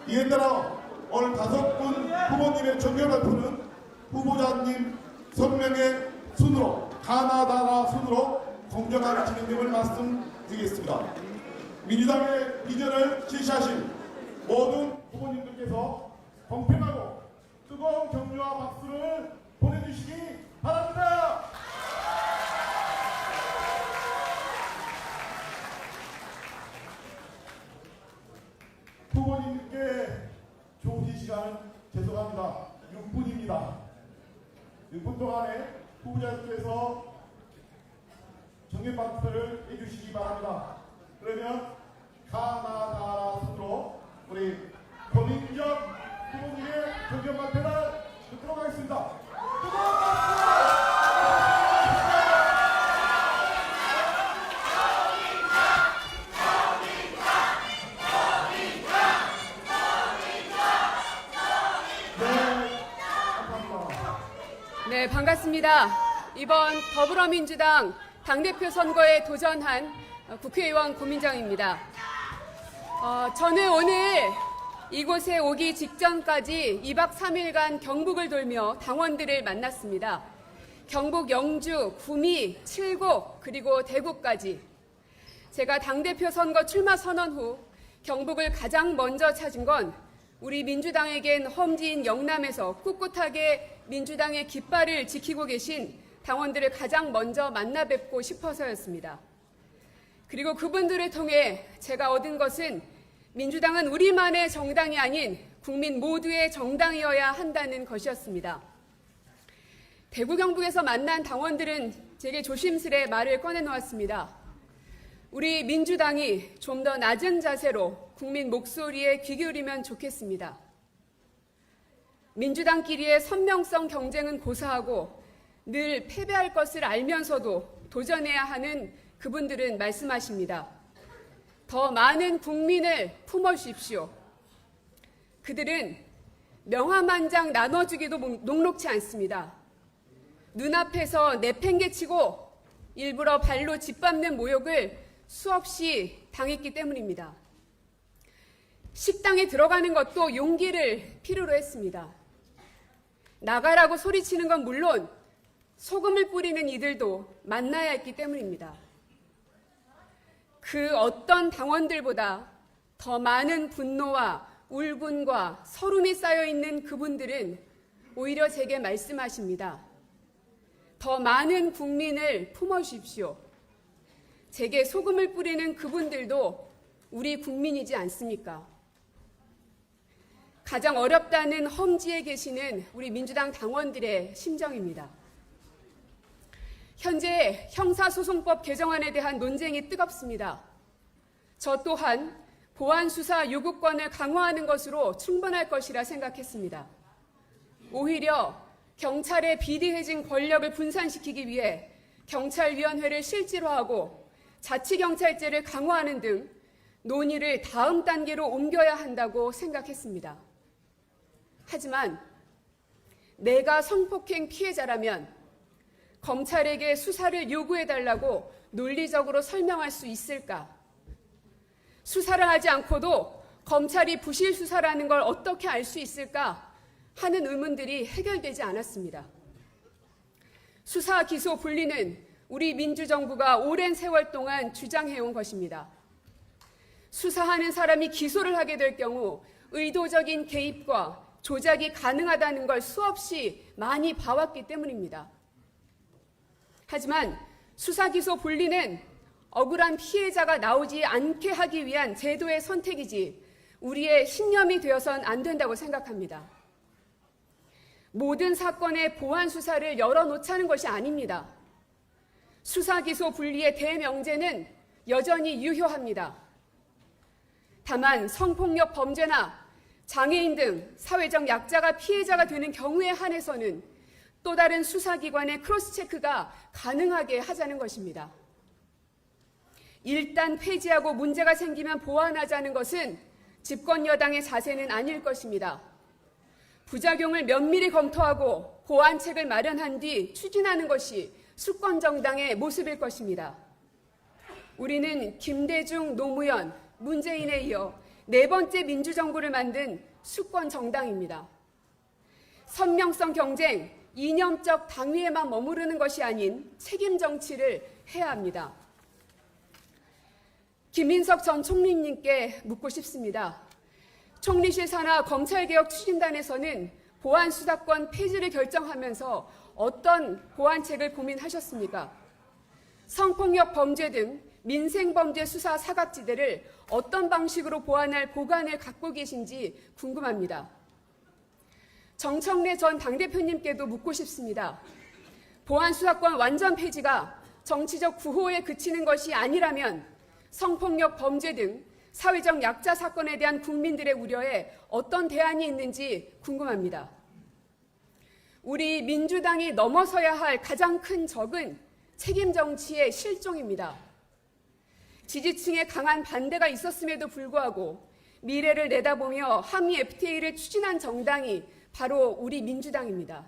이에 따라 오늘 5분 후보님의 정결 발표는 후보자님 선명의 순으로 가나다라 순으로 공정하게 진행됨을 말씀드리겠습니다. 민주당의 비전을 제시하신 모든 후보님들께서 공평하고 뜨거운 격려와 박수를 보내주시기 바랍니다. 후보님께 조기 시간 죄송합니다. 6분입니다. 6분 동안에 후보자님께서 정면 발표를 해주시기 바랍니다. 그러면 가나다라 순으로 우리 고민정 후보님의 정면 발표를 듣도록 하겠습니다. 뜨거운 박수! 네, 반갑습니다. 이번 더불어민주당 당대표 선거에 도전한 국회의원 고민정입니다. 저는 오늘 이곳에 오기 직전까지 2박 3일간 경북을 돌며 당원들을 만났습니다. 경북 영주, 구미, 칠곡, 그리고 대구까지. 제가 당대표 선거 출마 선언 후 경북을 가장 먼저 찾은 건 우리 민주당에겐 험지인 영남에서 꿋꿋하게 민주당의 깃발을 지키고 계신 당원들을 가장 먼저 만나 뵙고 싶어서였습니다. 그리고 그분들을 통해 제가 얻은 것은 민주당은 우리만의 정당이 아닌 국민 모두의 정당이어야 한다는 것이었습니다. 대구 경북에서 만난 당원들은 제게 조심스레 말을 꺼내놓았습니다. 우리 민주당이 좀 더 낮은 자세로 국민 목소리에 귀 기울이면 좋겠습니다. 민주당끼리의 선명성 경쟁은 고사하고 늘 패배할 것을 알면서도 도전해야 하는 그분들은 말씀하십니다. 더 많은 국민을 품어주십시오. 그들은 명함1장 나눠주기도 녹록치 않습니다. 눈앞에서 내팽개치고 일부러 발로 짓밟는 모욕을 수없이 당했기 때문입니다. 식당에 들어가는 것도 용기를 필요로 했습니다. 나가라고 소리치는 건 물론 소금을 뿌리는 이들도 만나야 했기 때문입니다. 그 어떤 당원들보다 더 많은 분노와 울분과 서름이 쌓여있는 그분들은 오히려 제게 말씀하십니다. 더 많은 국민을 품어주십시오. 제게 소금을 뿌리는 그분들도 우리 국민이지 않습니까? 가장 어렵다는 험지에 계시는 우리 민주당 당원들의 심정입니다. 현재 형사소송법 개정안에 대한 논쟁이 뜨겁습니다. 저 또한 보안수사 요구권을 강화하는 것으로 충분할 것이라 생각했습니다. 오히려 경찰의 비리해진 권력을 분산시키기 위해 경찰위원회를 실질화하고 자치경찰제를 강화하는 등 논의를 다음 단계로 옮겨야 한다고 생각했습니다. 하지만 내가 성폭행 피해자라면 검찰에게 수사를 요구해달라고 논리적으로 설명할 수 있을까? 수사를 하지 않고도 검찰이 부실 수사라는 걸 어떻게 알 수 있을까 하는 의문들이 해결되지 않았습니다. 수사 기소 분리는 우리 민주정부가 오랜 세월 동안 주장해온 것입니다. 수사하는 사람이 기소를 하게 될 경우 의도적인 개입과 조작이 가능하다는 걸 수없이 많이 봐왔기 때문입니다. 하지만 수사기소 분리는 억울한 피해자가 나오지 않게 하기 위한 제도의 선택이지 우리의 신념이 되어선 안 된다고 생각합니다. 모든 사건의 보안 수사를 열어놓자는 것이 아닙니다. 수사기소 분리의 대명제는 여전히 유효합니다. 다만 성폭력 범죄나 장애인 등 사회적 약자가 피해자가 되는 경우에 한해서는 또 다른 수사기관의 크로스체크가 가능하게 하자는 것입니다. 일단 폐지하고 문제가 생기면 보완하자는 것은 집권 여당의 자세는 아닐 것입니다. 부작용을 면밀히 검토하고 보완책을 마련한 뒤 추진하는 것이 수권정당의 모습일 것입니다. 우리는 김대중, 노무현, 문재인에 이어 네 번째 민주정부를 만든 수권 정당입니다. 선명성 경쟁, 이념적 당위에만 머무르는 것이 아닌 책임 정치를 해야 합니다. 김민석 전 총리님께 묻고 싶습니다. 총리실 산하 검찰개혁 추진단에서는 보안수사권 폐지를 결정하면서 어떤 보완책을 고민하셨습니까? 성폭력 범죄 등 민생범죄 수사 사각지대를 어떤 방식으로 보완할 보관을 갖고 계신지 궁금합니다. 정청래 전 당대표님께도 묻고 싶습니다. 보안수사권 완전 폐지가 정치적 구호에 그치는 것이 아니라면 성폭력 범죄 등 사회적 약자 사건에 대한 국민들의 우려에 어떤 대안이 있는지 궁금합니다. 우리 민주당이 넘어서야 할 가장 큰 적은 책임 정치의 실종입니다. 지지층의 강한 반대가 있었음에도 불구하고 미래를 내다보며 한미 FTA를 추진한 정당이 바로 우리 민주당입니다.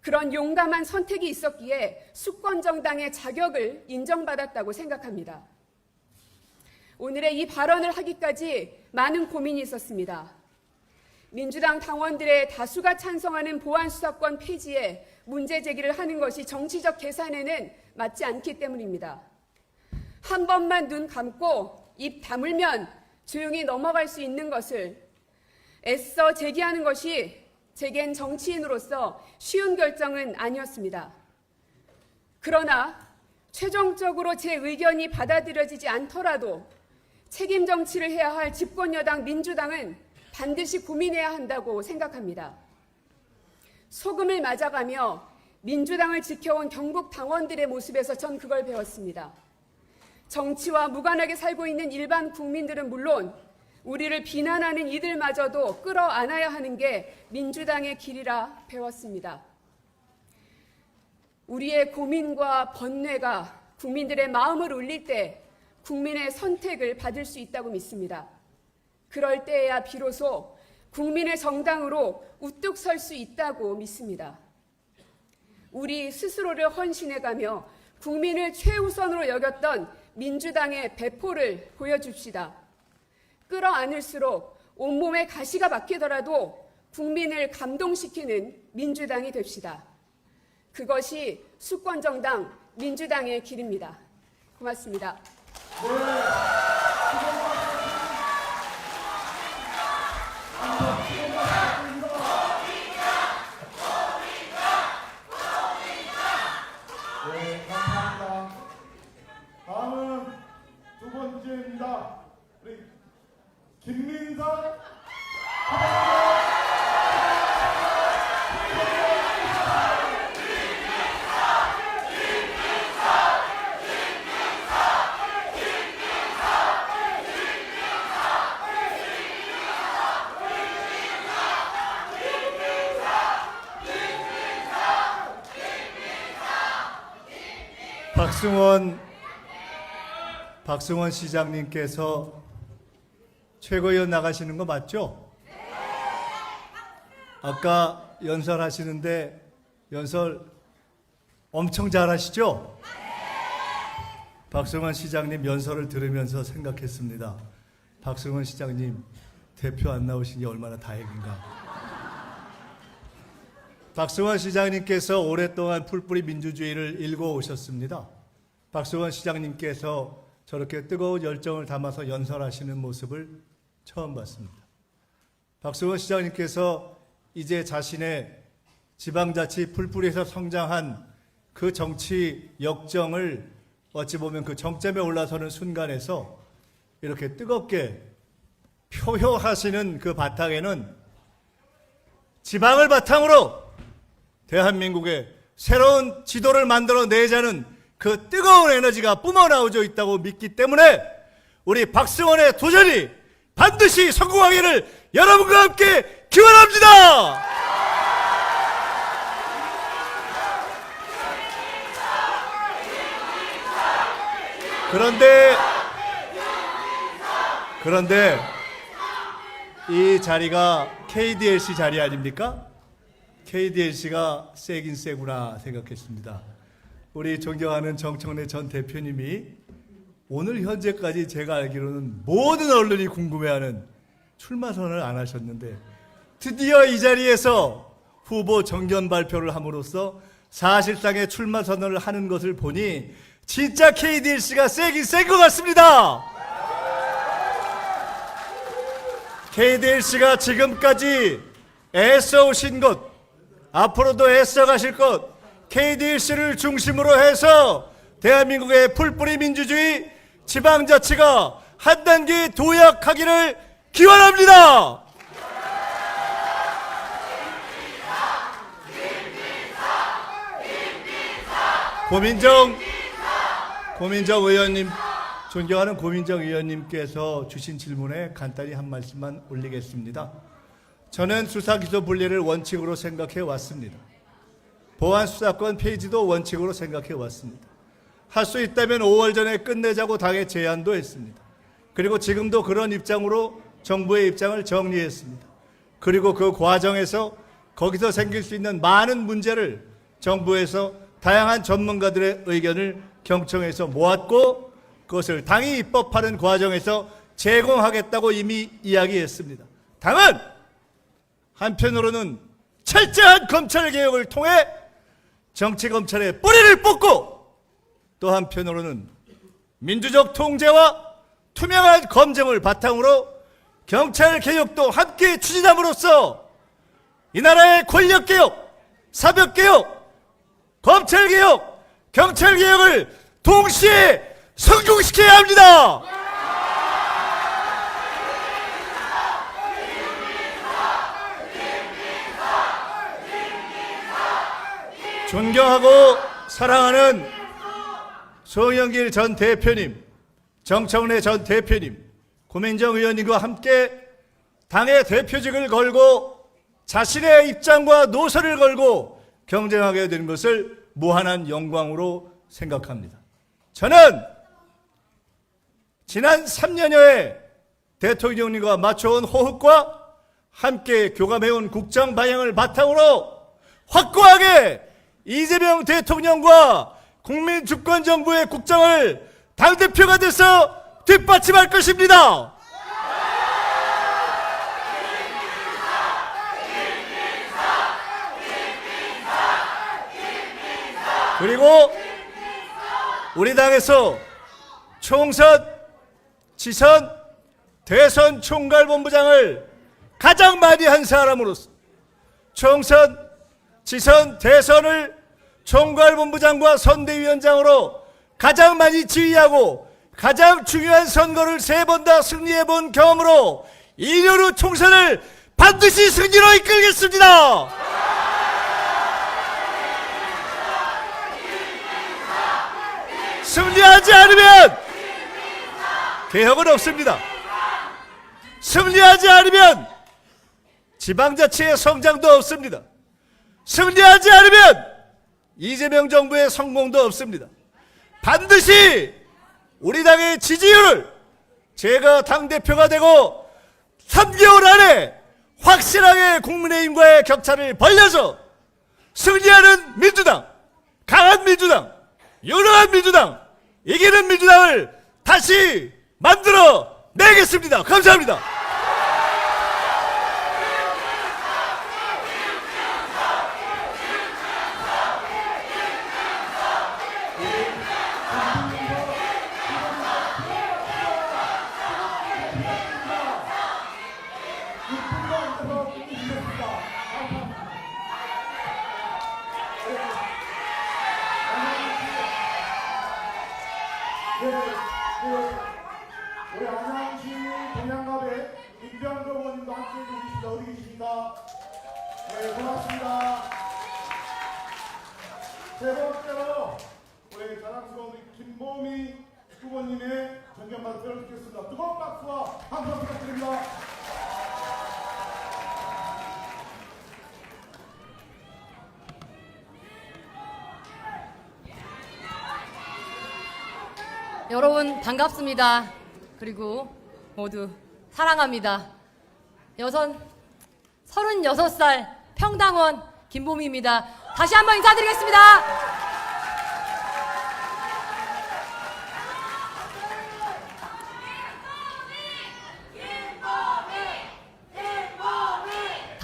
그런 용감한 선택이 있었기에 수권정당의 자격을 인정받았다고 생각합니다. 오늘의 이 발언을 하기까지 많은 고민이 있었습니다. 민주당 당원들의 다수가 찬성하는 보안수사권 폐지에 문제 제기를 하는 것이 정치적 계산에는 맞지 않기 때문입니다. 한 번만 눈 감고 입 다물면 조용히 넘어갈 수 있는 것을 애써 제기하는 것이 제겐 정치인으로서 쉬운 결정은 아니었습니다. 그러나 최종적으로 제 의견이 받아들여지지 않더라도 책임 정치를 해야 할 집권여당 민주당은 반드시 고민해야 한다고 생각합니다. 소금을 맞아가며 민주당을 지켜온 경북 당원들의 모습에서 전 그걸 배웠습니다. 정치와 무관하게 살고 있는 일반 국민들은 물론 우리를 비난하는 이들마저도 끌어안아야 하는 게 민주당의 길이라 배웠습니다. 우리의 고민과 번뇌가 국민들의 마음을 울릴 때 국민의 선택을 받을 수 있다고 믿습니다. 그럴 때에야 비로소 국민의 정당으로 우뚝 설 수 있다고 믿습니다. 우리 스스로를 헌신해가며 국민을 최우선으로 여겼던 민주당의 배포를 보여줍시다. 끌어안을수록 온몸에 가시가 박히더라도 국민을 감동시키는 민주당이 됩시다. 그것이 수권정당 민주당의 길입니다. 고맙습니다. 네, 감사합니다. 다음은 두 번째입니다. 우리 김민석 박승원 시장님께서 최고위원 나가시는 거 맞죠? 아까 연설하시는데 연설 엄청 잘하시죠? 박승원 시장님 연설을 들으면서 생각했습니다. 박승원 시장님 대표 안 나오신 게 얼마나 다행인가. 박승원 시장님께서 오랫동안 풀뿌리 민주주의를 일궈 오셨습니다. 박승원 시장님께서 저렇게 뜨거운 열정을 담아서 연설하시는 모습을 처음 봤습니다. 박승원 시장님께서 이제 자신의 지방자치 풀뿌리에서 성장한 그 정치 역정을 어찌 보면 그 정점에 올라서는 순간에서 이렇게 뜨겁게 표효하시는 그 바탕에는 지방을 바탕으로 대한민국의 새로운 지도를 만들어내자는 그 뜨거운 에너지가 뿜어나오져 있다고 믿기 때문에 우리 박승원의 도전이 반드시 성공하기를 여러분과 함께 기원합니다. 그런데 이 자리가 KDLC 자리 아닙니까? KDLC가 세긴 세구나 생각했습니다. 우리 존경하는 정청래 전 대표님이 오늘 현재까지 제가 알기로는 모든 언론이 궁금해하는 출마 선언을 안 하셨는데 드디어 이 자리에서 후보 정견 발표를 함으로써 사실상의 출마 선언을 하는 것을 보니 진짜 KDLC가 세긴 센 것 같습니다. KDLC가 지금까지 애써 오신 것, 앞으로도 애써 가실 것, KDLC를 중심으로 해서 대한민국의 풀뿌리 민주주의 지방자치가 한 단계 도약하기를 기원합니다. 고민정 의원님, 존경하는 고민정 의원님께서 주신 질문에 간단히 한 말씀만 올리겠습니다. 저는 수사기소 분리를 원칙으로 생각해 왔습니다. 보안수사권 폐지도 원칙으로 생각해 왔습니다. 할 수 있다면 5월 전에 끝내자고 당에 제안도 했습니다. 그리고 지금도 그런 입장으로 정부의 입장을 정리했습니다. 그리고 그 과정에서 거기서 생길 수 있는 많은 문제를 정부에서 다양한 전문가들의 의견을 경청해서 모았고 그것을 당이 입법하는 과정에서 제공하겠다고 이미 이야기했습니다. 당은 한편으로는 철저한 검찰개혁을 통해 정치검찰의 뿌리를 뽑고 또 한편으로는 민주적 통제와 투명한 검증을 바탕으로 경찰개혁도 함께 추진함으로써 이 나라의 권력개혁, 사법개혁, 검찰개혁, 경찰개혁을 동시에 성공시켜야 합니다. 존경하고 사랑하는 송영길 전 대표님, 정청래 전 대표님, 고민정 의원님과 함께 당의 대표직을 걸고 자신의 입장과 노선을 걸고 경쟁하게 된 것을 무한한 영광으로 생각합니다. 저는 지난 3년여의 대통령님과 맞춰온 호흡과 함께 교감해온 국정 방향을 바탕으로 확고하게 이재명 대통령과 국민주권정부의 국정을 당대표가 돼서 뒷받침할 것입니다. 그리고 우리 당에서 총선, 지선, 대선 총괄본부장을 가장 많이 한 사람으로서 총선, 지선, 대선을 총괄본부장과 선대위원장으로 가장 많이 지휘하고 가장 중요한 선거를 3번 다 승리해본 경험으로 2년 후 총선을 반드시 승리로 이끌겠습니다. 승리하지 않으면 개혁은 없습니다. 승리하지 않으면 지방자치의 성장도 없습니다. 승리하지 않으면 이재명 정부의 성공도 없습니다. 반드시 우리 당의 지지율을 제가 당대표가 되고 3개월 안에 확실하게 국민의힘과의 격차를 벌려서 승리하는 민주당, 강한 민주당, 유능한 민주당, 이기는 민주당을 다시 만들어 내겠습니다. 감사합니다. 우리 안양시 동양갑의 김병조 의원님도 함께해 주십니다. 어디 계십니까? 네, 고맙습니다. 세 번째로 우리 자랑스러운 우리 김보미 후보님의 존경 발표를 듣겠습니다. 뜨거운 박수와 함성 부탁드립니다. 여러분 반갑습니다. 그리고 모두 사랑합니다. 36살 평당원 김보미입니다. 다시 한번 인사드리겠습니다.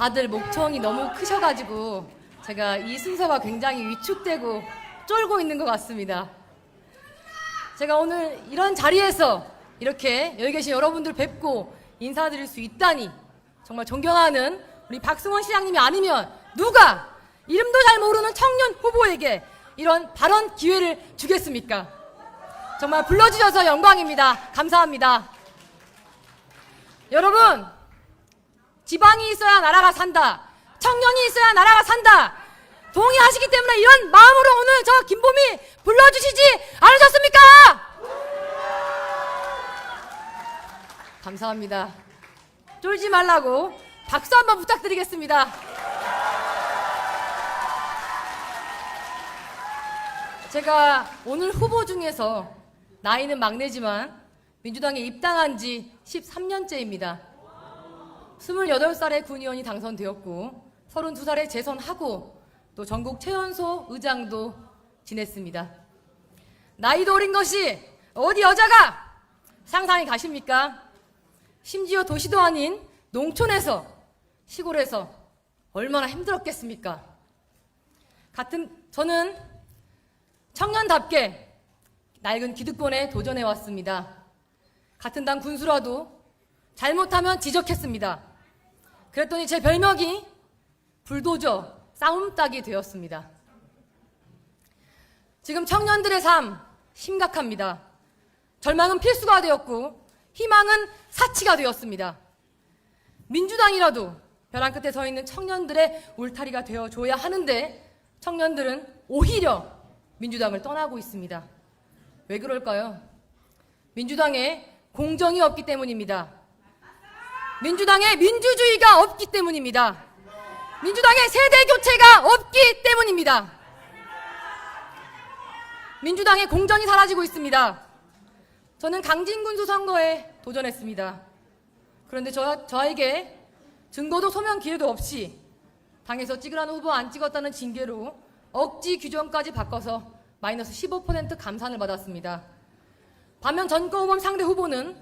다들 목청이 너무 크셔가지고 제가 이 순서가 굉장히 위축되고 쫄고 있는 것 같습니다. 제가 오늘 이런 자리에서 이렇게 여기 계신 여러분들 뵙고 인사드릴 수 있다니 정말 존경하는 우리 박승원 시장님이 아니면 누가 이름도 잘 모르는 청년 후보에게 이런 발언 기회를 주겠습니까? 정말 불러주셔서 영광입니다. 감사합니다. 여러분, 지방이 있어야 나라가 산다. 청년이 있어야 나라가 산다. 동의하시기 때문에 이런 마음으로 오늘 저 김보미 불러주시지 않으셨습니까? 감사합니다. 쫄지 말라고 박수 한번 부탁드리겠습니다. 제가 오늘 후보 중에서 나이는 막내지만 민주당에 입당한 지 13년째입니다. 28살에 군의원이 당선되었고 32살에 재선하고 또 전국 최연소 의장도 지냈습니다. 나이도 어린 것이 어디 여자가 상상이 가십니까? 심지어 도시도 아닌 농촌에서 시골에서 얼마나 힘들었겠습니까? 저는 청년답게 낡은 기득권에 도전해 왔습니다. 같은 당 군수라도 잘못하면 지적했습니다. 그랬더니 제 별명이 불도저 싸움닭이 되었습니다. 지금 청년들의 삶 심각합니다. 절망은 필수가 되었고 희망은 사치가 되었습니다. 민주당이라도 벼랑 끝에 서 있는 청년들의 울타리가 되어줘야 하는데 청년들은 오히려 민주당을 떠나고 있습니다. 왜 그럴까요? 민주당에 공정이 없기 때문입니다. 민주당에 민주주의가 없기 때문입니다. 민주당의 세대 교체가 없기 때문입니다. 민주당의 공정이 사라지고 있습니다. 저는 강진군수 선거에 도전했습니다. 그런데 저에게 증거도 소명 기회도 없이 당에서 찍으라는 후보 안 찍었다는 징계로 억지 규정까지 바꿔서 마이너스 15% 감산을 받았습니다. 반면 전과후보임 상대 후보는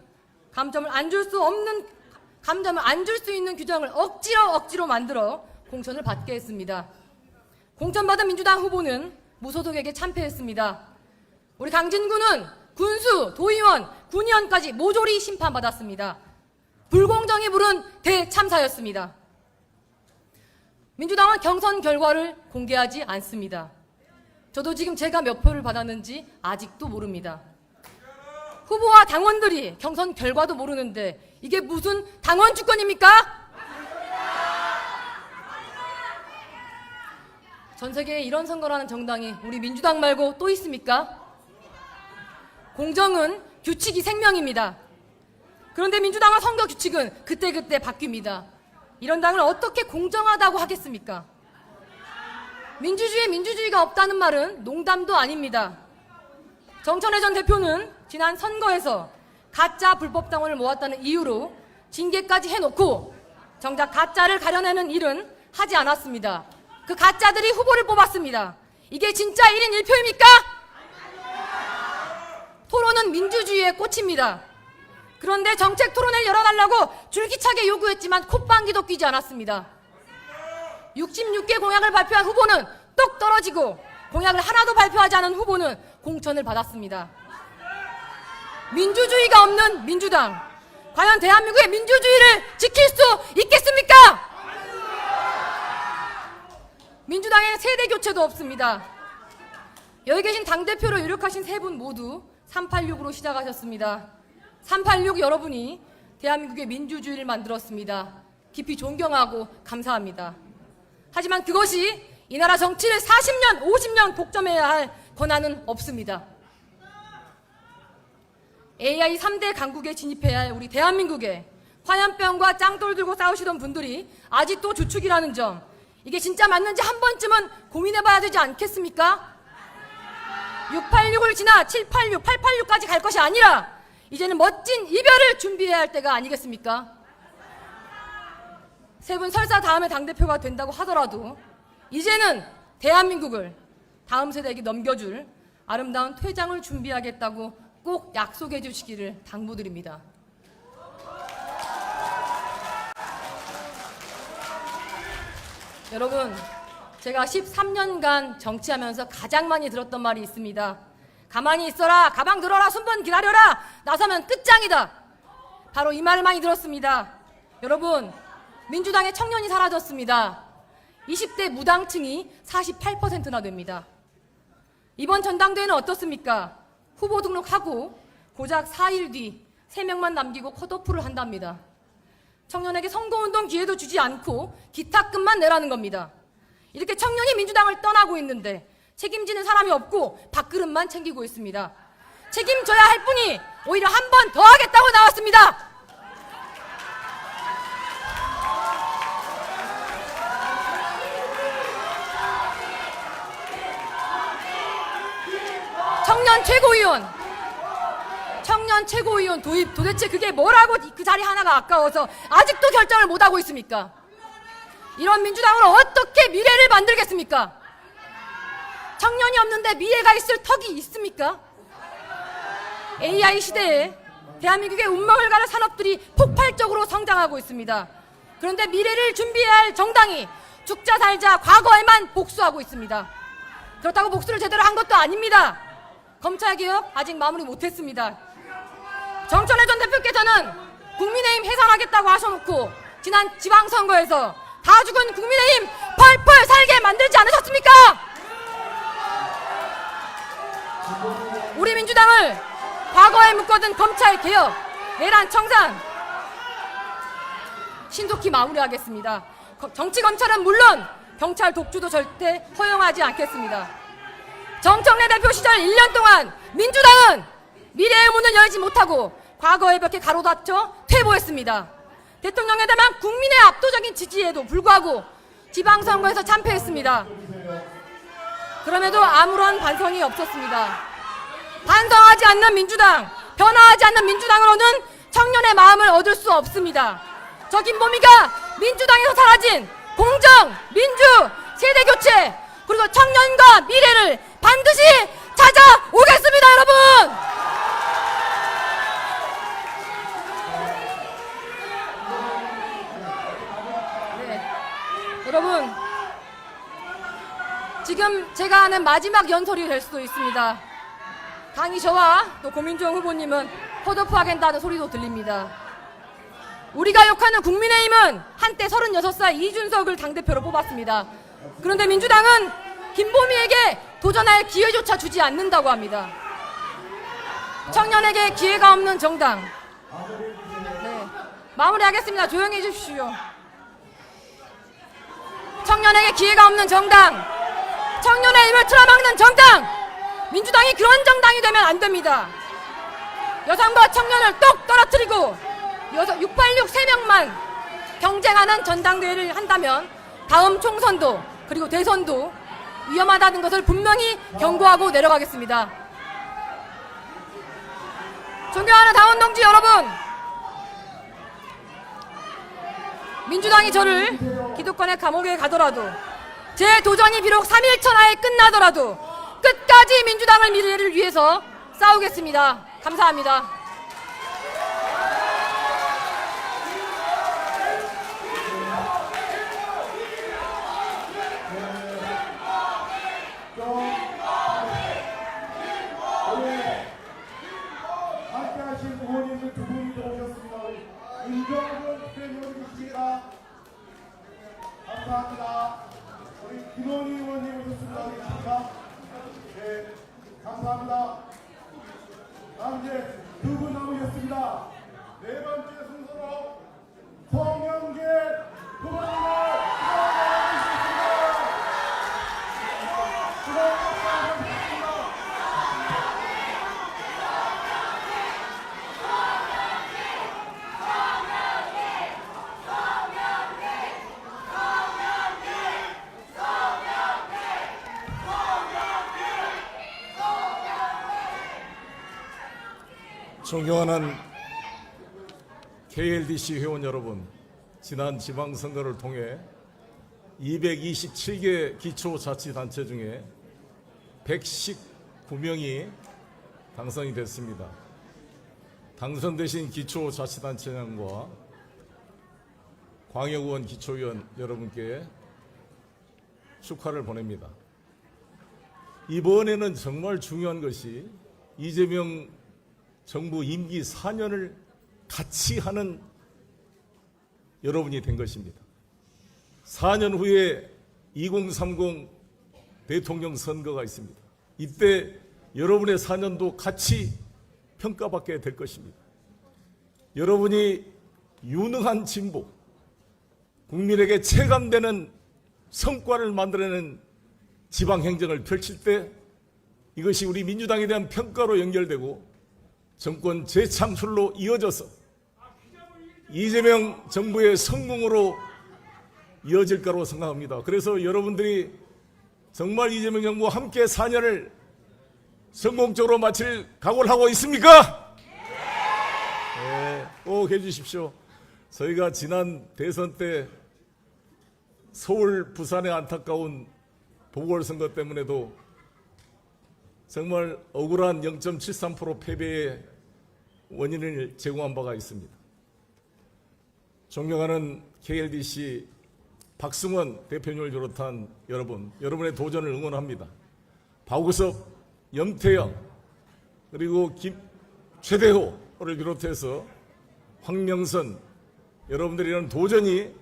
감점을 안 줄 수 있는 규정을 억지로 만들어 공천을 받게 했습니다. 공천받은 민주당 후보는 무소속에게 참패했습니다. 우리 강진구는 군수, 도의원, 군의원까지 모조리 심판받았습니다. 불공정이 부른 대참사였습니다. 민주당은 경선 결과를 공개하지 않습니다. 저도 지금 제가 몇 표를 받았는지 아직도 모릅니다. 후보와 당원들이 경선 결과도 모르는데 이게 무슨 당원 주권입니까? 전 세계에 이런 선거라는 정당이 우리 민주당 말고 또 있습니까? 공정은 규칙이 생명입니다. 그런데 민주당의 선거 규칙은 그때그때 바뀝니다. 이런 당을 어떻게 공정하다고 하겠습니까? 민주주의에 민주주의가 없다는 말은 농담도 아닙니다. 정천회 전 대표는 지난 선거에서 가짜 불법당원을 모았다는 이유로 징계까지 해놓고 정작 가짜를 가려내는 일은 하지 않았습니다. 그 가짜들이 후보를 뽑았습니다. 이게 진짜 1인 1표입니까? 토론은 민주주의의 꽃입니다. 그런데 정책 토론회를 열어달라고 줄기차게 요구했지만 콧방귀도 뀌지 않았습니다. 66개 공약을 발표한 후보는 똑 떨어지고 공약을 하나도 발표하지 않은 후보는 공천을 받았습니다. 민주주의가 없는 민주당, 과연 대한민국의 민주주의를 지킬 수 있겠습니까? 민주당에는 세대 교체도 없습니다. 여기 계신 당대표로 유력하신 세 분 모두 386으로 시작하셨습니다. 386 여러분이 대한민국의 민주주의를 만들었습니다. 깊이 존경하고 감사합니다. 하지만 그것이 이 나라 정치를 40년, 50년 독점해야 할 권한은 없습니다. AI 3대 강국에 진입해야 할 우리 대한민국에 화염병과 짱돌 들고 싸우시던 분들이 아직도 주축이라는 점, 이게 진짜 맞는지 한 번쯤은 고민해봐야 되지 않겠습니까? 686을 지나 786, 886까지 갈 것이 아니라 이제는 멋진 이별을 준비해야 할 때가 아니겠습니까? 세 분 설사 다음에 당대표가 된다고 하더라도 이제는 대한민국을 다음 세대에게 넘겨줄 아름다운 퇴장을 준비하겠다고 꼭 약속해 주시기를 당부드립니다. 여러분, 제가 13년간 정치하면서 가장 많이 들었던 말이 있습니다. 가만히 있어라, 가방 들어라, 순번 기다려라, 나서면 끝장이다. 바로 이 말을 많이 들었습니다. 여러분, 민주당의 청년이 사라졌습니다. 20대 무당층이 48%나 됩니다. 이번 전당대회는 어떻습니까? 후보 등록하고 고작 4일 뒤 3명만 남기고 컷오프를 한답니다. 청년에게 선거운동 기회도 주지 않고 기탁금만 내라는 겁니다. 이렇게 청년이 민주당을 떠나고 있는데 책임지는 사람이 없고 밥그릇만 챙기고 있습니다. 책임져야 할 분이 오히려 한 번 더 하겠다고 나왔습니다. 청년 최고위원 도입, 도대체 그게 뭐라고 그 자리 하나가 아까워서 아직도 결정을 못하고 있습니까? 이런 민주당으로 어떻게 미래를 만들겠습니까? 청년이 없는데 미래가 있을 턱이 있습니까? AI 시대에 대한민국의 운명을 가는 산업들이 폭발적으로 성장하고 있습니다. 그런데 미래를 준비해야 할 정당이 죽자 살자 과거에만 복수하고 있습니다. 그렇다고 복수를 제대로 한 것도 아닙니다. 검찰개혁 아직 마무리 못했습니다. 정청래 전 대표께서는 국민의힘 해산하겠다고 하셔놓고 지난 지방선거에서 다 죽은 국민의힘 펄펄 살게 만들지 않으셨습니까? 우리 민주당을 과거에 묶어둔 검찰개혁, 내란 청산 신속히 마무리하겠습니다. 정치검찰은 물론 경찰 독주도 절대 허용하지 않겠습니다. 정청래 대표 시절 1년 동안 민주당은 미래의 문을 열지 못하고 과거의 벽에 가로닫혀 퇴보했습니다. 대통령에 대한 국민의 압도적인 지지에도 불구하고 지방선거에서 참패했습니다. 그럼에도 아무런 반성이 없었습니다. 반성하지 않는 민주당, 변화하지 않는 민주당으로는 청년의 마음을 얻을 수 없습니다. 저 김보미가 민주당에서 사라진 공정, 민주, 세대교체, 그리고 청년과 미래를 반드시 찾아오겠습니다, 여러분! 네. 여러분, 지금 제가 하는 마지막 연설이 될 수도 있습니다. 당이 저와 또 고민정 후보님은 컷오프 하겠다는 소리도 들립니다. 우리가 욕하는 국민의힘은 한때 36살 이준석을 당대표로 뽑았습니다. 그런데 민주당은 김보미에게 도전할 기회조차 주지 않는다고 합니다. 청년에게 기회가 없는 정당. 네, 마무리하겠습니다. 조용히 해주십시오. 청년에게 기회가 없는 정당, 청년의 힘을 틀어막는 정당, 민주당이 그런 정당이 되면 안 됩니다. 여성과 청년을 똑 떨어뜨리고 686 3명만 경쟁하는 전당대회를 한다면 다음 총선도 그리고 대선도 위험하다는 것을 분명히 경고하고 내려가겠습니다. 존경하는 당원 동지 여러분, 민주당이 저를 기득권의 감옥에 가더라도, 제 도전이 비록 3일 천하에 끝나더라도 끝까지 민주당의 미래를 위해서 싸우겠습니다. 감사합니다. 함께하신 의원님들 두 분이 들어오셨습니다. 윤정근 대표님이십니다. 감사합니다. 우리 김원희 의원님 오셨습니다. 계십니까? 네, 감사합니다. 다음 이제 두 분 남으셨습니다. 네 번째 순서로 송영길 후보님을 존경하는 KLDC 회원 여러분, 지난 지방선거를 통해 227개 기초자치단체 중에 119명이 당선이 됐습니다. 당선되신 기초자치단체장과 광역의원 기초위원 여러분께 축하를 보냅니다. 이번에는 정말 중요한 것이 이재명 정부 임기 4년을 같이 하는 여러분이 된 것입니다. 4년 후에 2030 대통령 선거가 있습니다. 이때 여러분의 4년도 같이 평가받게 될 것입니다. 여러분이 유능한 진보, 국민에게 체감되는 성과를 만들어내는 지방행정을 펼칠 때 이것이 우리 민주당에 대한 평가로 연결되고 정권 재창출로 이어져서 이재명 정부의 성공으로 이어질 거라고 생각합니다. 그래서 여러분들이 정말 이재명 정부와 함께 4년을 성공적으로 마칠 각오를 하고 있습니까? 네, 꼭 해주십시오. 저희가 지난 대선 때 서울, 부산의 안타까운 보궐선거 때문에도 정말 억울한 0.73% 패배의 원인을 제공한 바가 있습니다. 존경하는 KLDC 박승원 대표님을 비롯한 여러분, 여러분의 도전을 응원합니다. 박우섭, 염태영, 그리고 최대호를 비롯해서 황명선, 여러분들이 이런 도전이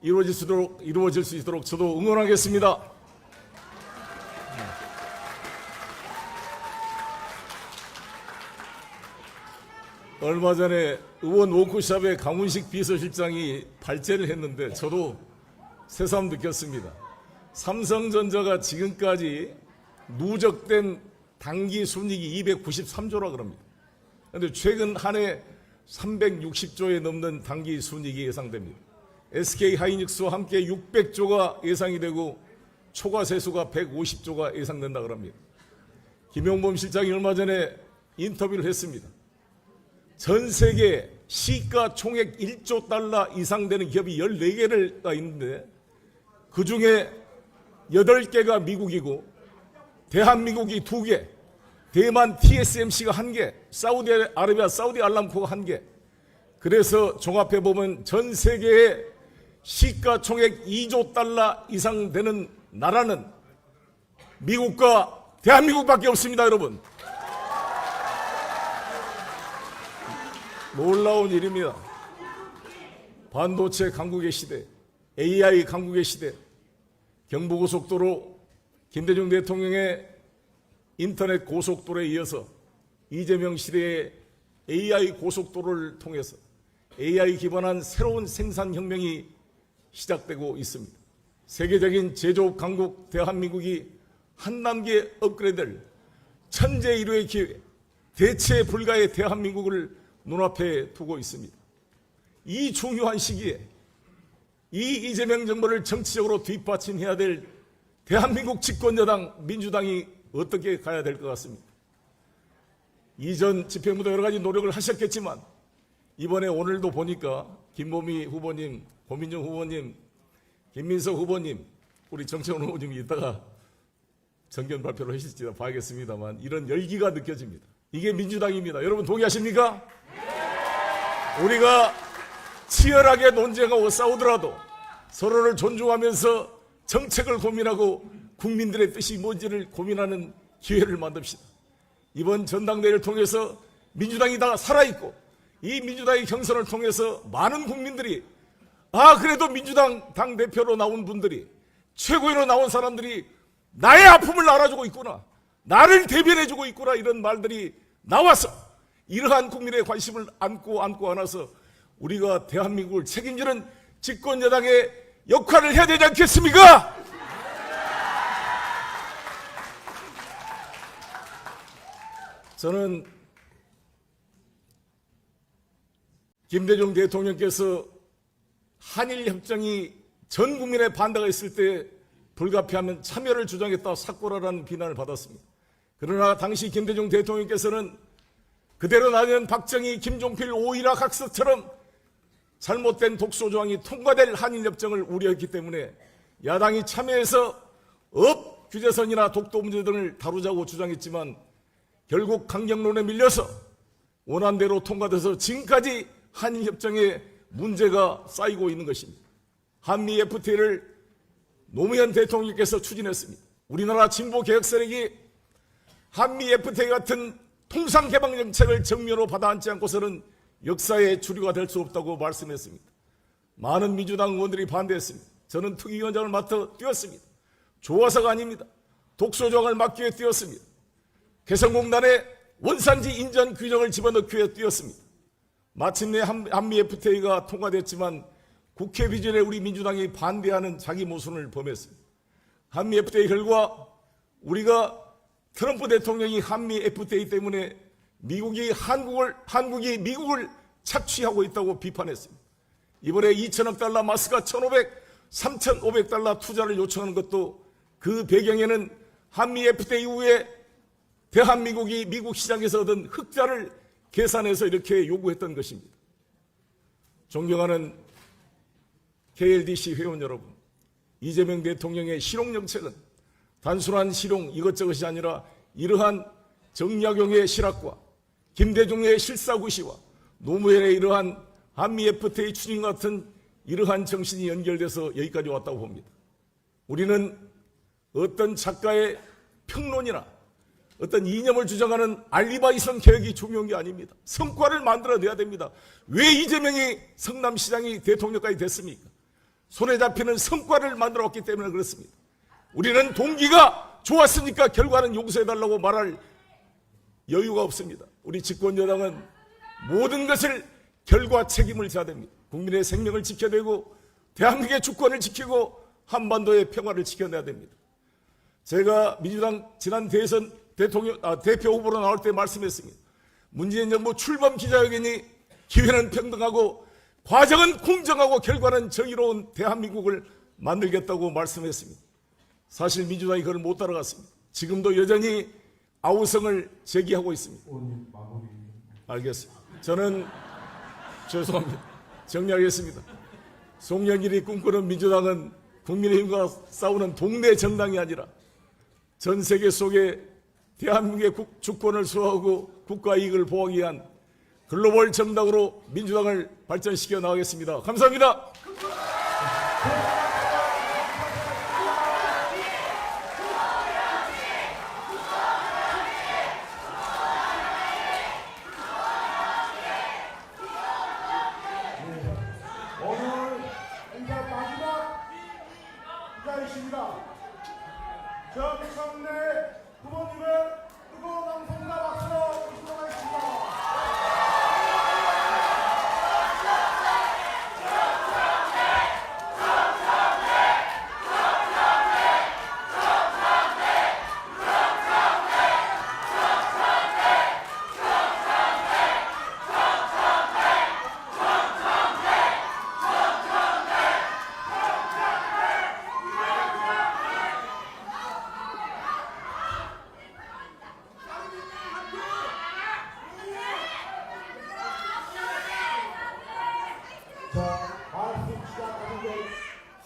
이루어질 수 있도록 저도 응원하겠습니다. 얼마 전에 의원 워크숍에 강훈식 비서실장이 발제를 했는데 저도 새삼 느꼈습니다. 삼성전자가 지금까지 누적된 당기 순이익이 293조라 그럽니다. 그런데 최근 한 해 360조에 넘는 당기 순이익이 예상됩니다. SK 하이닉스와 함께 600조가 예상이 되고 초과 세수가 150조가 예상된다 그럽니다. 김용범 실장이 얼마 전에 인터뷰를 했습니다. 전 세계 시가 총액 1조 달러 이상 되는 기업이 14개가 있는데 그중에 8개가 미국이고 대한민국이 2개, 대만 TSMC가 1개, 사우디아라비아 사우디 알람코가 1개. 그래서 종합해보면 전 세계의 시가 총액 2조 달러 이상 되는 나라는 미국과 대한민국밖에 없습니다, 여러분. 놀라운 일입니다. 반도체 강국의 시대, AI 강국의 시대, 경부고속도로 김대중 대통령의 인터넷 고속도로에 이어서 이재명 시대의 AI 고속도로를 통해서 AI 기반한 새로운 생산혁명이 시작되고 있습니다. 세계적인 제조업 강국 대한민국이 한 단계 업그레이드될 천재일우의 기회, 대체 불가의 대한민국을 눈앞에 두고 있습니다. 이 중요한 시기에 이 이재명 정부를 정치적으로 뒷받침해야 될 대한민국 집권여당 민주당이 어떻게 가야 될 것 같습니까? 이전 집행부도 여러 가지 노력을 하셨겠지만 이번에 오늘도 보니까 김보미 후보님, 고민정 후보님, 김민석 후보님, 우리 정청원 후보님이 이따가 정견 발표를 하실지 봐야겠습니다만 이런 열기가 느껴집니다. 이게 민주당입니다. 여러분 동의하십니까? 우리가 치열하게 논쟁하고 싸우더라도 서로를 존중하면서 정책을 고민하고 국민들의 뜻이 뭔지를 고민하는 기회를 만듭시다. 이번 전당대회를 통해서 민주당이 다 살아있고 이 민주당의 경선을 통해서 많은 국민들이 그래도 민주당 당대표로 나온 분들이 최고위로 나온 사람들이 나의 아픔을 알아주고 있구나, 나를 대변해주고 있구나, 이런 말들이 나와서 이러한 국민의 관심을 안고 안아서 우리가 대한민국을 책임지는 집권여당의 역할을 해야 되지 않겠습니까? 저는 김대중 대통령께서 한일협정이 전 국민의 반대가 있을 때 불가피하면 참여를 주장했다 삭고라라는 비난을 받았습니다. 그러나 당시 김대중 대통령께서는 그대로 나면 박정희, 김종필, 오이라 각서처럼 잘못된 독소조항이 통과될 한일협정을 우려했기 때문에 야당이 참여해서 업 규제선이나 독도 문제 등을 다루자고 주장했지만 결국 강경론에 밀려서 원안대로 통과돼서 지금까지 한일협정에 문제가 쌓이고 있는 것입니다. 한미 FTA를 노무현 대통령께서 추진했습니다. 우리나라 진보 개혁 세력이 한미 FTA 같은 통상 개방 정책을 정면으로 받아안지 않고서는 역사의 주류가 될 수 없다고 말씀했습니다. 많은 민주당 의원들이 반대했습니다. 저는 특위위원장을 맡아 뛰었습니다. 좋아서가 아닙니다. 독소조항을 막기 위해 뛰었습니다. 개성공단에 원산지 인정 규정을 집어넣기 위해 뛰었습니다. 마침내 한미 FTA가 통과됐지만 국회 비전에 우리 민주당이 반대하는 자기 모순을 범했습니다. 한미 FTA 결과 우리가 트럼프 대통령이 한미 FTA 때문에 한국이 미국을 착취하고 있다고 비판했습니다. 이번에 2천억 달러 마스가 3,500달러 투자를 요청하는 것도 그 배경에는 한미 FTA 이후에 대한민국이 미국 시장에서 얻은 흑자를 계산해서 이렇게 요구했던 것입니다. 존경하는 KLDC 회원 여러분, 이재명 대통령의 실용 정책은 단순한 실용 이것저것이 아니라 이러한 정약용의 실학과 김대중의 실사구시와 노무현의 이러한 한미 FTA 추진 같은 이러한 정신이 연결돼서 여기까지 왔다고 봅니다. 우리는 어떤 작가의 평론이나 어떤 이념을 주장하는 알리바이성 개혁이 중요한 게 아닙니다. 성과를 만들어내야 됩니다. 왜 이재명이 성남시장이 대통령까지 됐습니까? 손에 잡히는 성과를 만들어왔기 때문에 그렇습니다. 우리는 동기가 좋았으니까 결과는 용서해달라고 말할 여유가 없습니다. 우리 집권여당은 모든 것을 결과 책임을 져야 됩니다. 국민의 생명을 지켜야 되고 대한민국의 주권을 지키고 한반도의 평화를 지켜내야 됩니다. 제가 민주당 지난 대선 대표 후보로 나올 때 말씀했습니다. 문재인 정부 출범 기자회견이 기회는 평등하고 과정은 공정하고 결과는 정의로운 대한민국을 만들겠다고 말씀했습니다. 사실 민주당이 그걸 못 따라갔습니다. 지금도 여전히 아우성을 제기하고 있습니다. 알겠습니다. 저는 죄송합니다. 정리하겠습니다. 송영길이 꿈꾸는 민주당은 국민의힘과 싸우는 동네 정당이 아니라 전 세계 속에 대한민국의 주권을 수호하고 국가 이익을 보호하기 위한 글로벌 정당으로 민주당을 발전시켜 나가겠습니다. 감사합니다. 오늘 행사 마지막 행사이십니다. 정청래 부모님을 뜨거운 함성과 박수로 모시도록 하겠습니다.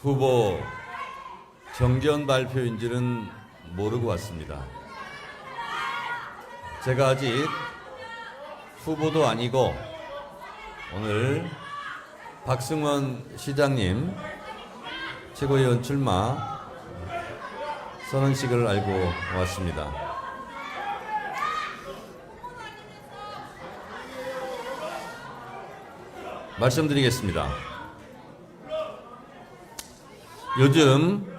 후보 정견 발표인지는 모르고 왔습니다. 제가 아직 후보도 아니고 오늘 박승원 시장님 최고위원 출마 선언식을 알고 왔습니다. 말씀드리겠습니다. 요즘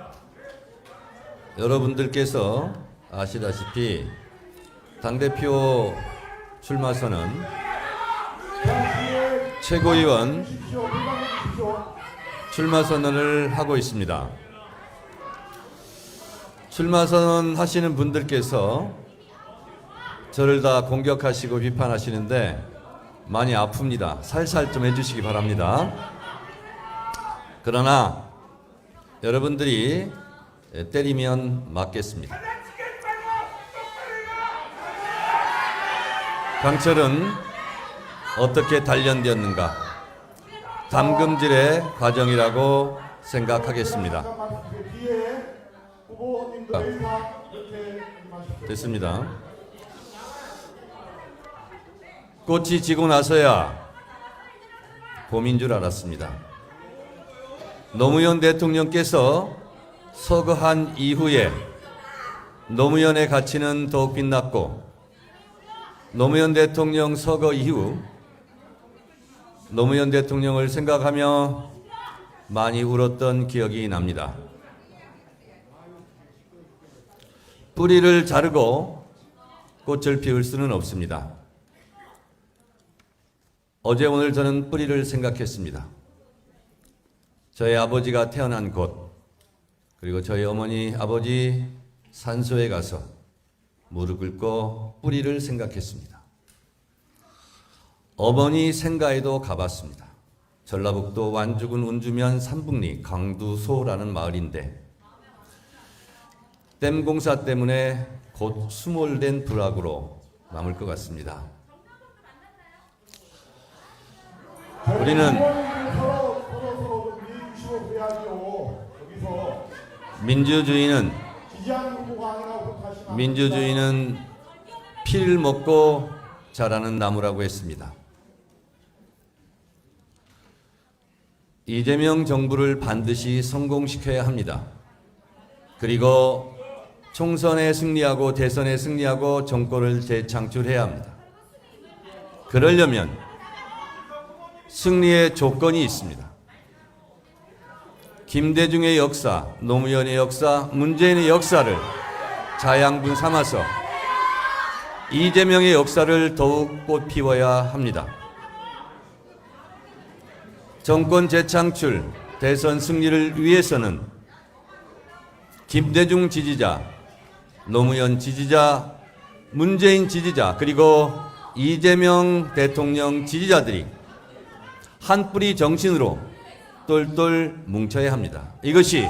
여러분들께서 아시다시피 당대표 출마 선언, 최고위원 출마 선언을 하고 있습니다. 출마 선언 하시는 분들께서 저를 다 공격하시고 비판하시는데 많이 아픕니다. 살살 좀 해주시기 바랍니다. 그러나 여러분들이 때리면 맞겠습니다. 강철은 어떻게 단련되었는가? 담금질의 과정이라고 생각하겠습니다. 됐습니다. 꽃이 지고 나서야 봄인 줄 알았습니다. 노무현 대통령께서 서거한 이후에 노무현의 가치는 더욱 빛났고 노무현 대통령 서거 이후 노무현 대통령을 생각하며 많이 울었던 기억이 납니다. 뿌리를 자르고 꽃을 피울 수는 없습니다. 어제 오늘 저는 뿌리를 생각했습니다. 저희 아버지가 태어난 곳, 그리고 저희 어머니, 아버지 산소에 가서 무릎 꿇고 뿌리를 생각했습니다. 어머니 생가에도 가봤습니다. 전라북도 완주군 운주면 삼북리 강두소라는 마을인데 댐 공사 때문에 곧 수몰된 부락으로 남을 것 같습니다. 우리는 서로 이해주시고 그래야죠. 여기서 지지하는 후보가 아니라고 다시 민주주의는 피를 먹고 자라는 나무라고 했습니다. 이재명 정부를 반드시 성공시켜야 합니다. 그리고 총선에 승리하고 대선에 승리하고 정권을 재창출해야 합니다. 그러려면 승리의 조건이 있습니다. 김대중의 역사, 노무현의 역사, 문재인의 역사를 자양분 삼아서 이재명의 역사를 더욱 꽃피워야 합니다. 정권 재창출, 대선 승리를 위해서는 김대중 지지자, 노무현 지지자, 문재인 지지자, 그리고 이재명 대통령 지지자들이 한 뿌리 정신으로 똘똘 뭉쳐야 합니다. 이것이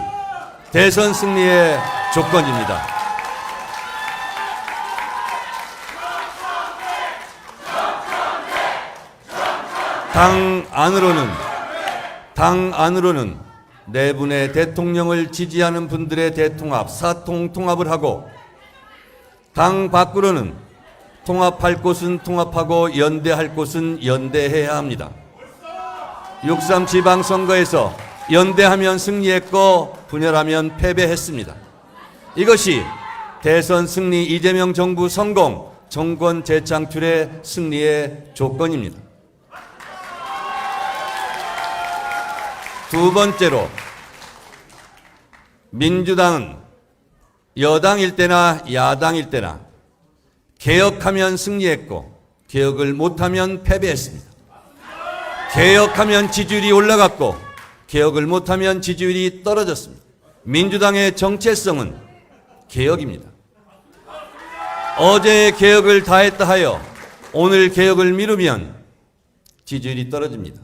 대선 승리의 조건입니다. 당 안으로는 네 분의 대통령을 지지하는 분들의 대통합, 사통 통합을 하고 당 밖으로는 통합할 곳은 통합하고 연대할 곳은 연대해야 합니다. 6.3 지방선거에서 연대하면 승리했고 분열하면 패배했습니다. 이것이 대선 승리, 이재명 정부 성공, 정권 재창출의 승리의 조건입니다. 두 번째로, 민주당은 여당일 때나 야당일 때나 개혁하면 승리했고 개혁을 못하면 패배했습니다. 개혁하면 지지율이 올라갔고 개혁을 못하면 지지율이 떨어졌습니다. 민주당의 정체성은 개혁입니다. 어제 개혁을 다 했다 하여 오늘 개혁을 미루면 지지율이 떨어집니다.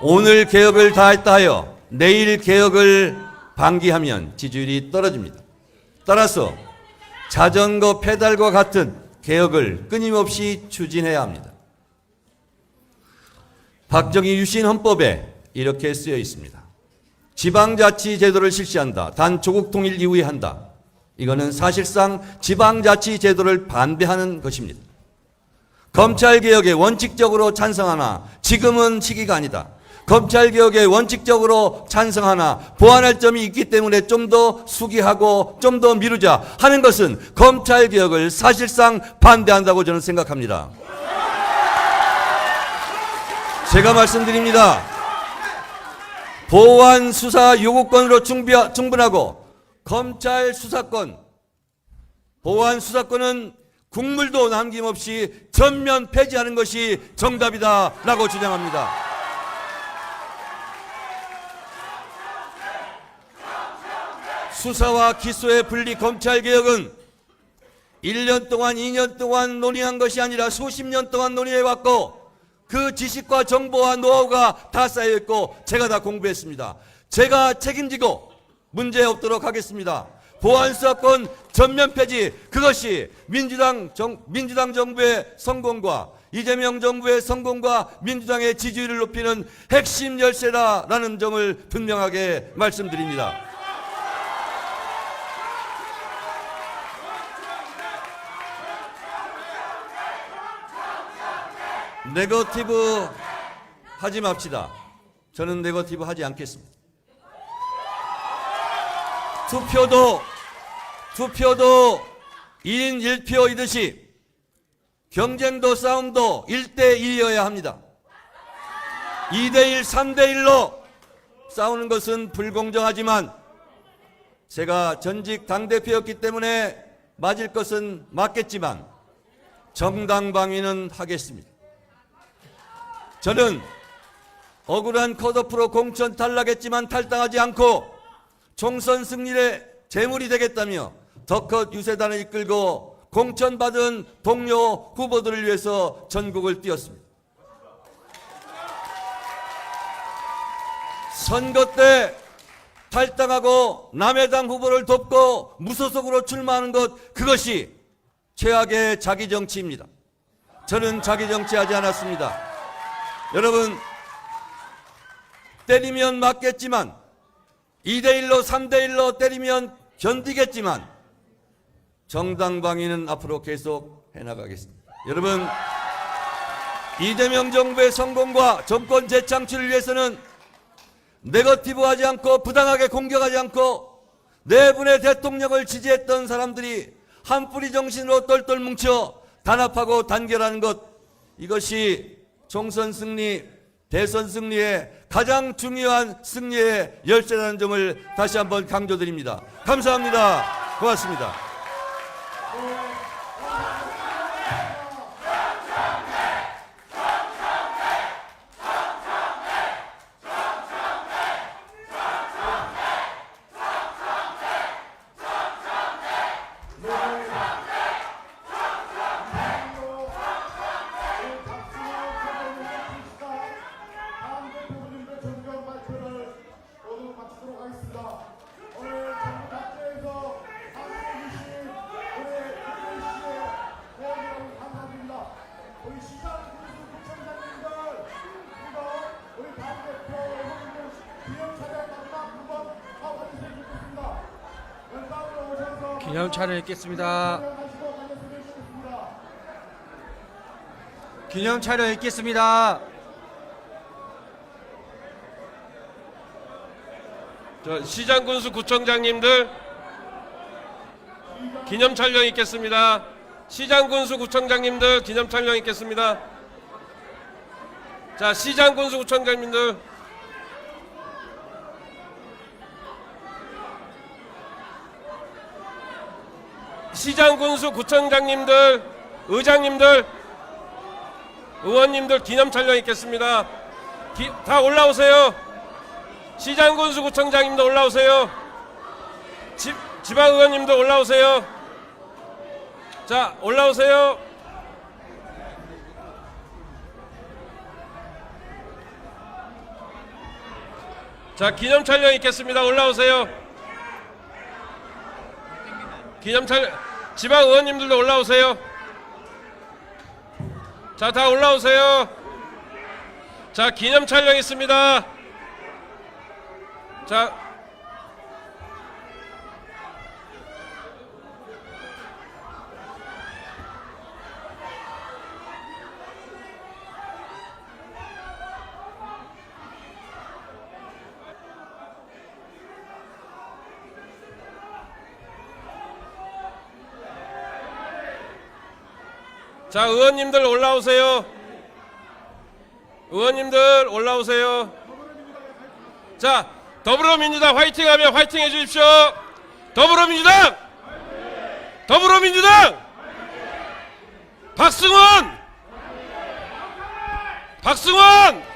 오늘 개혁을 다 했다 하여 내일 개혁을 방기하면 지지율이 떨어집니다. 따라서 자전거 페달과 같은 개혁을 끊임없이 추진해야 합니다. 박정희 유신 헌법에 이렇게 쓰여 있습니다. 지방자치제도를 실시한다. 단 조국 통일 이후에 한다. 이거는 사실상 지방자치제도를 반대하는 것입니다. 검찰개혁에 원칙적으로 찬성하나 지금은 시기가 아니다. 검찰개혁에 원칙적으로 찬성하나 보완할 점이 있기 때문에 좀 더 수기하고 좀 더 미루자 하는 것은 검찰개혁을 사실상 반대한다고 저는 생각합니다. 제가 말씀드립니다. 보완 수사 요구권으로 충분하고 검찰 수사권, 보완 수사권은 국물도 남김없이 전면 폐지하는 것이 정답이다라고 주장합니다. 수사와 기소의 분리 검찰개혁은 1년 동안 2년 동안 논의한 것이 아니라 수십 년 동안 논의해왔고 그 지식과 정보와 노하우가 다 쌓여있고 제가 다 공부했습니다. 제가 책임지고 문제 없도록 하겠습니다. 보안수사권 전면 폐지, 그것이 민주당 정부의 성공과 이재명 정부의 성공과 민주당의 지지율을 높이는 핵심 열쇠다라는 점을 분명하게 말씀드립니다. 네거티브 하지 맙시다. 저는 네거티브 하지 않겠습니다. 투표도 1인 1표이듯이 경쟁도 싸움도 1대1이어야 합니다. 2대1, 3대1로 싸우는 것은 불공정하지만 제가 전직 당대표였기 때문에 맞을 것은 맞겠지만 정당방위는 하겠습니다. 저는 억울한 컷오프로 공천 탈락했지만 탈당하지 않고 총선 승리의 재물이 되겠다며 더컷 유세단을 이끌고 공천받은 동료 후보들을 위해서 전국을 뛰었습니다. 선거 때 탈당하고 남의 당 후보를 돕고 무소속으로 출마하는 것, 그것이 최악의 자기 정치입니다. 저는 자기 정치하지 않았습니다. 여러분, 때리면 맞겠지만 2대1로 3대1로 때리면 견디겠지만 정당방위는 앞으로 계속 해나가겠습니다. 여러분, 이재명 정부의 성공과 정권 재창출을 위해서는 네거티브하지 않고 부당하게 공격하지 않고 네 분의 대통령을 지지했던 사람들이 한뿌리 정신으로 똘똘 뭉쳐 단합하고 단결하는 것, 이것이 총선 승리, 대선 승리의 가장 중요한 승리의 열쇠라는 점을 다시 한번 강조드립니다. 감사합니다. 고맙습니다. 기념차를 읽겠습니다. 기념차를 읽겠습니다. 시장군수 구청장님들 기념 촬영 있겠습니다. 시장군수 구청장님들 기념 촬영 있겠습니다. 자, 시장군수 구청장님들 시장군수 구청장님들, 의장님들, 의원님들 기념 촬영 있겠습니다. 다 올라오세요. 시장군수 구청장님도 올라오세요. 지방의원님도 올라오세요. 자, 올라오세요. 자, 기념 촬영 있겠습니다. 올라오세요. 기념 촬영, 지방의원님들도 올라오세요. 자, 다 올라오세요. 자, 기념 촬영 있습니다. 자, 자, 의원님들 올라오세요. 의원님들 올라오세요. 자, 더불어민주당 화이팅 하면 화이팅 해주십시오. 더불어민주당! 더불어민주당! 박승원! 박승원!